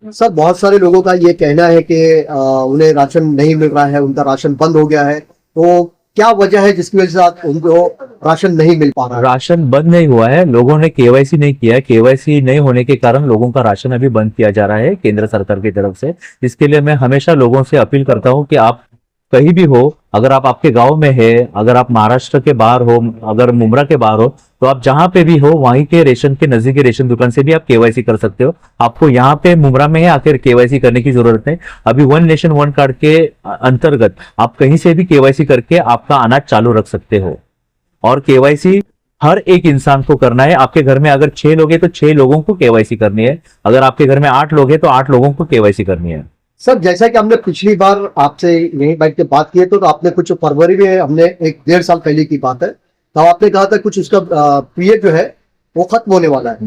Sir बहुत सारे लोगों का ये कहना है कि उन्हें राशन नहीं मिल रहा है, उनका राशन बंद हो गया है। तो क्या वजह है जिसकी वजह से आज उनको राशन नहीं मिल पा रहा है? राशन बंद नहीं हुआ है, लोगों ने केवाईसी नहीं किया है। केवाईसी नहीं होने के कारण लोगों का राशन अभी बंद किया जा रहा है केंद्र सरकार की तरफ से। इसके लिए मैं हमेशा लोगों से अपील करता हूं कि आप कहीं भी हो, अगर आप आपके गांव में है, अगर आप महाराष्ट्र के बाहर हो, अगर मुमरा के बाहर हो, तो आप जहां पे भी हो वहीं के रेशन के नजदीकी रेशन दुकान से भी आप केवाईसी कर सकते हो। आपको यहाँ पे मुमरा में ही आकर केवाईसी करने की जरूरत है। अभी वन नेशन वन कार्ड के अंतर्गत आप कहीं से भी केवाईसी करके आपका अनाज चालू रख सकते हो। और केवाईसी हर एक इंसान को करना है। आपके घर में अगर 6 लोग हैं तो 6 लोगों को केवाईसी करनी है। अगर आपके घर में 8 लोग हैं तो 8 लोगों को केवाईसी करनी है। सर जैसा कि हमने पिछली बार आपसे यहीं बैठ के बात की है, तो आपने कुछ फरवरी में, हमने 1-1.5 साल पहले की बात है, तो आपने कहा था कुछ उसका पीरियड जो है वो खत्म होने वाला है,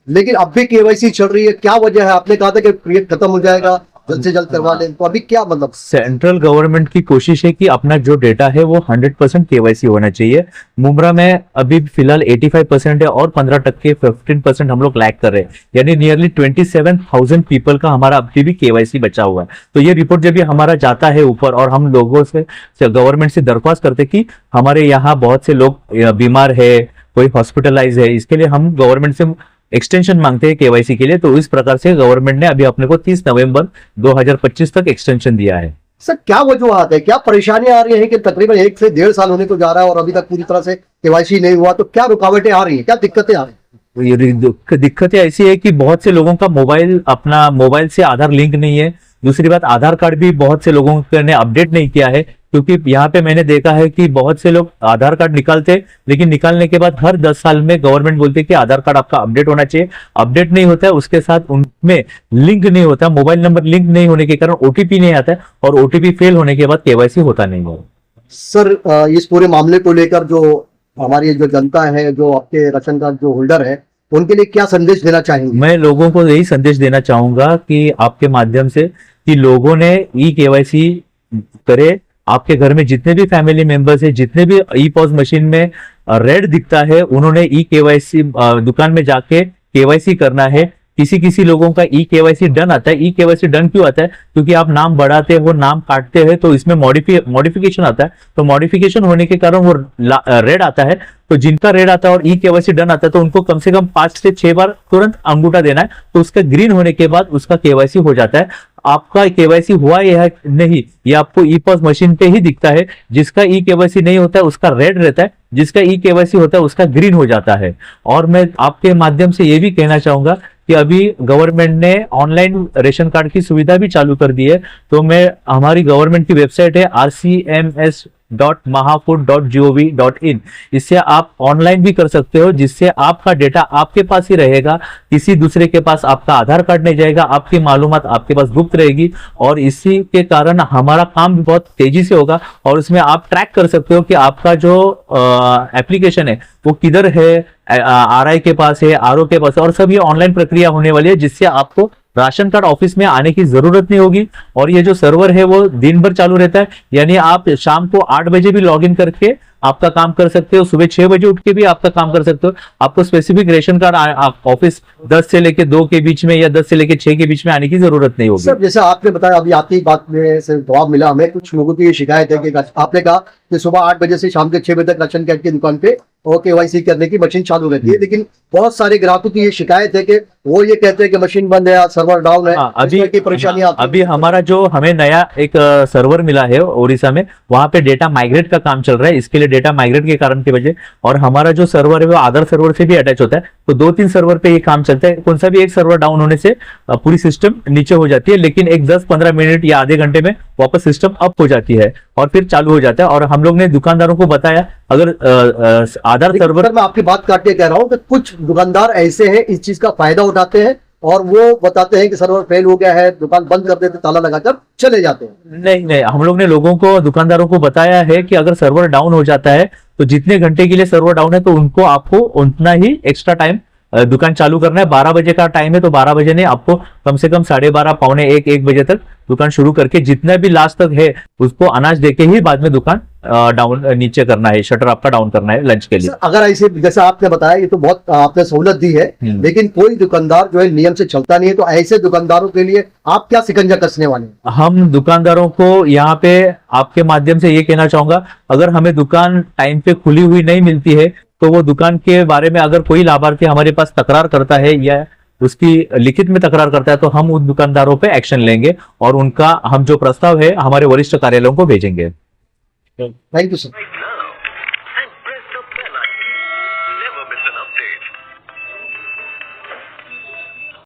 लेकिन अब भी केवाईसी चल रही है। क्या वजह है? आपने कहा था कि पीरियड खत्म हो जाएगा, जल्द से जल्द करवा लें, तो अभी क्या मतलब? सेंट्रल गवर्नमेंट की कोशिश है कि अपना जो डेटा है वो 100% केवाईसी होना चाहिए। मुमरा में अभी फिलहाल 85% है और 15% हम लोग लैग कर रहे हैं, यानी नियरली 27,000 पीपल का हमारा अभी भी केवाईसी बचा हुआ है। तो ये रिपोर्ट जब भी हमारा जाता है ऊपर और हम लोगों से गवर्नमेंट से दरख्वास्त करते कि हमारे यहाँ बहुत से लोग बीमार है, कोई हॉस्पिटलाइज है, इसके लिए हम गवर्नमेंट से एक्सटेंशन मांगते हैं केवाईसी के लिए। तो इस प्रकार से गवर्नमेंट ने अभी अपने को 30 नवंबर 2025 तक एक्सटेंशन दिया है। सर क्या वजूहत है, क्या परेशानियां आ रही हैं कि तकरीबन 1 से 1.5 साल होने को जा रहा है और अभी तक पूरी तरह से केवाईसी नहीं हुआ? तो क्या रुकावटें आ रही हैं, क्या दिक्कतें आ रही हैं? ये दिक्कतें ऐसी है कि बहुत से लोगों का मोबाइल से आधार लिंक नहीं है। दूसरी बात, आधार कार्ड भी बहुत से लोगों ने अपडेट नहीं किया है, क्योंकि यहाँ पे मैंने देखा है कि बहुत से लोग आधार कार्ड निकालते, लेकिन निकालने के बाद हर 10 साल में गवर्नमेंट बोलती है कि आधार कार्ड आपका अपडेट होना चाहिए। अपडेट नहीं होता है, उसके साथ उनमें लिंक नहीं होता, मोबाइल नंबर लिंक नहीं होने के कारण ओटीपी नहीं आता है, और ओटीपी फेल होने के बाद केवाईसी होता नहीं है। सर इस पूरे मामले को लेकर जो हमारी जो जनता है, जो आपके राशन कार्ड जो होल्डर है, उनके लिए क्या संदेश देना चाहेंगे? मैं लोगों को यही संदेश देना चाहूंगा कि आपके माध्यम से कि लोगों ने ई केवाईसी करे। आपके घर में जितने भी फैमिली मेंबर्स है, जितने भी ई पॉस मशीन में रेड दिखता है, उन्होंने ई केवाईसी दुकान में जाके केवाईसी करना है। किसी लोगों का ई केवाईसी डन आता है। ई केवाईसी डन क्यों आता है? क्योंकि आप नाम बढ़ाते हो, नाम काटते हैं, तो इसमें मॉडिफिकेशन आता है। तो मॉडिफिकेशन होने के कारण वो रेड आता है। तो जिनका रेड आता है और ई केवाईसी डन आता है, तो उनको कम से कम 5 से 6 बार तुरंत अंगूठा देना है। तो उसका ग्रीन होने के बाद उसका केवाईसी हो जाता है। आपका केवाईसी हुआ या नहीं, ये आपको ई पॉस मशीन पे ही दिखता है। जिसका ई केवाईसी नहीं होता है उसका रेड रहता है, जिसका ई केवाईसी होता है उसका ग्रीन हो जाता है। और मैं आपके माध्यम से ये भी कहना चाहूंगा कि अभी गवर्नमेंट ने ऑनलाइन रेशन कार्ड की सुविधा भी चालू कर दी है। तो मैं हमारी गवर्नमेंट की वेबसाइट है rcms.mahafood.gov.in, इससे आप ऑनलाइन भी कर सकते हो, जिससे आपका डेटा आपके पास ही रहेगा, किसी दूसरे के पास आपका आधार कार्ड नहीं जाएगा, आपकी मालूमात आपके पास गुप्त रहेगी। और इसी के कारण हमारा काम भी बहुत तेजी से होगा। और उसमें आप ट्रैक कर सकते हो कि आपका जो एप्लीकेशन है वो किधर है, आरआई के पास है, आरओ के पास है, और सब ये ऑनलाइन प्रक्रिया होने वाली है, जिससे आपको राशन कार्ड ऑफिस में आने की जरूरत नहीं होगी। और ये जो सर्वर है वो दिन भर चालू रहता है, यानी आप शाम को 8 बजे भी लॉग इन करके आपका काम कर सकते हो, सुबह 6 बजे उठ के भी आपका काम कर सकते हो। आपको स्पेसिफिक रेशन कार्ड ऑफिस 10 से लेके 2 के बीच में या 10 से लेके 6 के बीच में आने की जरूरत नहीं होगी। सर जैसे आपने बताया, अभी आपकी बात में से जवाब मिला हमें, कुछ लोगों की ये शिकायत है कि आपने कहा कि सुबह 8 बजे से शाम के 6 बजे तक राशन कार्ड की दुकान पे और केवाईसी करने की मशीन चालू रहती है, लेकिन बहुत सारे ग्राहकों की ये शिकायत है कि वो ये कहते हैं कि मशीन बंद है, सर्वर डाउन है, अभी की परेशानियां आती हैं। अभी हमारा जो हमें नया एक सर्वर मिला है उड़ीसा में, वहां पे डेटा माइग्रेट का काम चल रहा है। इसके लिए डेटा माइग्रेट के कारण की वजह, और हमारा जो सर्वर है वो अदर सर्वर से भी अटैच होता है, तो 2-3 सर्वर पे ये काम चलता है। कौन सा भी एक सर्वर डाउन होने से पूरी सिस्टम नीचे हो जाती है, लेकिन एक 10-15 मिनट या आधे घंटे में वापस सिस्टम अप हो जाती है और फिर चालू हो जाता है। और हम लोग ने दुकानदारों को बताया, अगर आधार सर्वर, मैं आपकी बात काट के कह रहा हूँ कि कुछ दुकानदार ऐसे हैं, इस चीज का फायदा उठाते हैं और वो बताते हैं कि सर्वर फेल हो गया है, दुकान बंद कर देते, ताला लगाकर चले जाते हैं। नहीं, हम लोग ने लोगों को, दुकानदारों को बताया है कि अगर सर्वर डाउन हो जाता है तो जितने घंटे के लिए सर्वर डाउन है तो आपको उतना ही एक्स्ट्रा टाइम दुकान चालू करना है, 12 बजे का टाइम है तो 12 बजे नहीं, आपको कम से कम 12:30 पौने 1 बजे तक दुकान शुरू करके जितना भी लास्ट तक है उसको अनाज देके ही बाद में दुकान डाउन नीचे करना है, शटर आपका डाउन करना है लंच के लिए। सर, अगर ऐसे जैसे आपने बताया ये तो बहुत आपने सहूलत दी है, लेकिन कोई दुकानदार जो है नियम से चलता नहीं है, तो ऐसे दुकानदारों के लिए आप क्या शिकंजा कसने वाले हैं? हम दुकानदारों को यहाँ पे आपके माध्यम से ये कहना चाहूंगा, अगर हमें दुकान टाइम पे खुली हुई नहीं मिलती है तो वो दुकान के बारे में अगर कोई लाभार्थी हमारे पास तकरार करता है या उसकी लिखित में तकरार करता है तो हम उन दुकानदारों पे एक्शन लेंगे और उनका हम जो प्रस्ताव है हमारे वरिष्ठ कार्यालयों को भेजेंगे। Thank you sir.